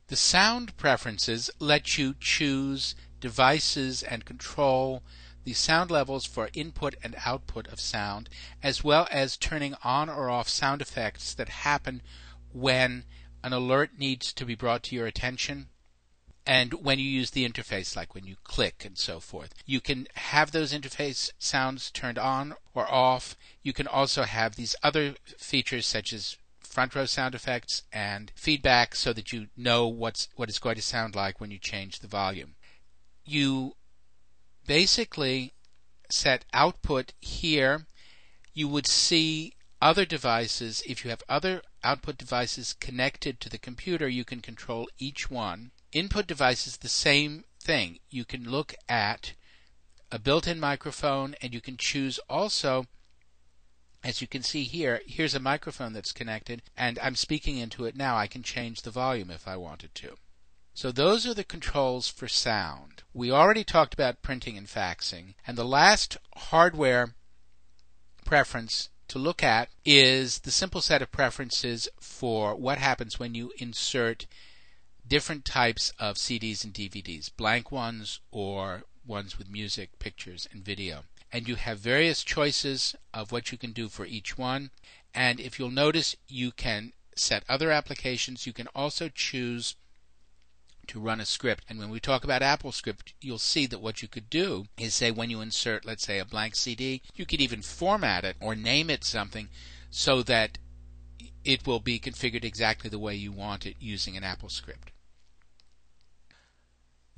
The sound preferences let you choose devices and control the sound levels for input and output of sound, as well as turning on or off sound effects that happen when an alert needs to be brought to your attention and when you use the interface, like when you click and so forth. You can have those interface sounds turned on or off. You can also have these other features such as front row sound effects and feedback so that you know what it's going to sound like when you change the volume. You basically set output here. You would see other devices. If you have other output devices connected to the computer, you can control each one. Input devices, the same thing. You can look at a built-in microphone, and you can choose also, as you can see here, here's a microphone that's connected, and I'm speaking into it now. I can change the volume if I wanted to. So those are the controls for sound. We already talked about printing and faxing, and the last hardware preference to look at is the simple set of preferences for what happens when you insert different types of CDs and DVDs, blank ones or ones with music, pictures, and video. And you have various choices of what you can do for each one. And if you'll notice, you can set other applications. You can also choose to run a script. And when we talk about AppleScript, you'll see that what you could do is say when you insert, let's say, a blank CD, you could even format it or name it something so that it will be configured exactly the way you want it using an AppleScript.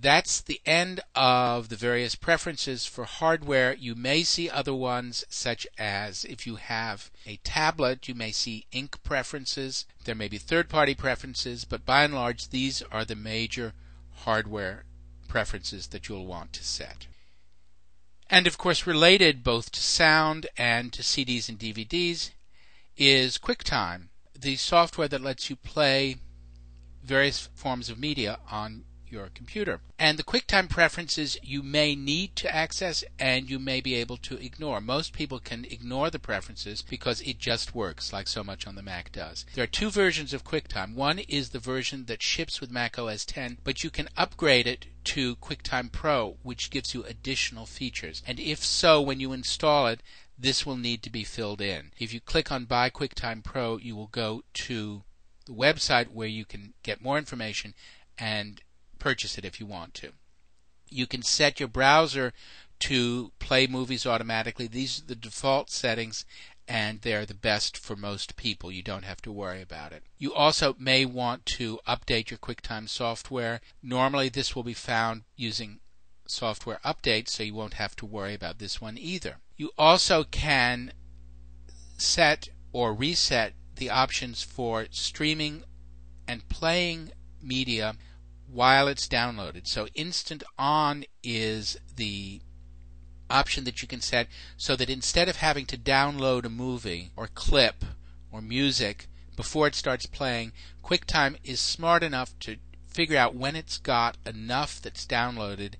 That's the end of the various preferences for hardware. You may see other ones, such as if you have a tablet, you may see ink preferences. There may be third-party preferences, but by and large, these are the major hardware preferences that you'll want to set. And of course, related both to sound and to CDs and DVDs is QuickTime, the software that lets you play various forms of media on your computer. And the QuickTime preferences you may need to access and you may be able to ignore. Most people can ignore the preferences because it just works, like so much on the Mac does. There are two versions of QuickTime. One is the version that ships with Mac OS X, but you can upgrade it to QuickTime Pro, which gives you additional features. And if so, when you install it, this will need to be filled in. If you click on Buy QuickTime Pro, you will go to the website where you can get more information and purchase it if you want to. You can set your browser to play movies automatically. These are the default settings, and they're the best for most people. You don't have to worry about it. You also may want to update your QuickTime software. Normally this will be found using software updates, so you won't have to worry about this one either. You also can set or reset the options for streaming and playing media while it's downloaded. So Instant On is the option that you can set so that instead of having to download a movie or clip or music before it starts playing, QuickTime is smart enough to figure out when it's got enough that's downloaded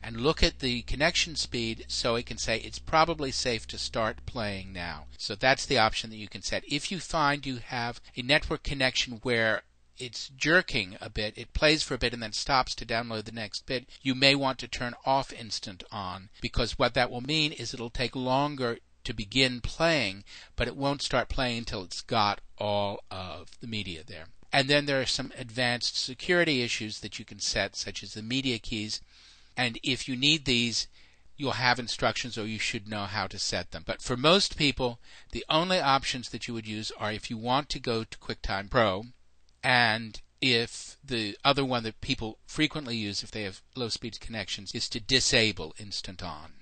and look at the connection speed so it can say it's probably safe to start playing now. So that's the option that you can set. If you find you have a network connection where it's jerking a bit, it plays for a bit and then stops to download the next bit, you may want to turn off Instant On, because what that will mean is it'll take longer to begin playing, but it won't start playing until it's got all of the media there. And then there are some advanced security issues that you can set, such as the media keys, and if you need these, you'll have instructions or you should know how to set them. But for most people, the only options that you would use are if you want to go to QuickTime Pro, and if the other one that people frequently use if they have low speed connections is to disable Instant On.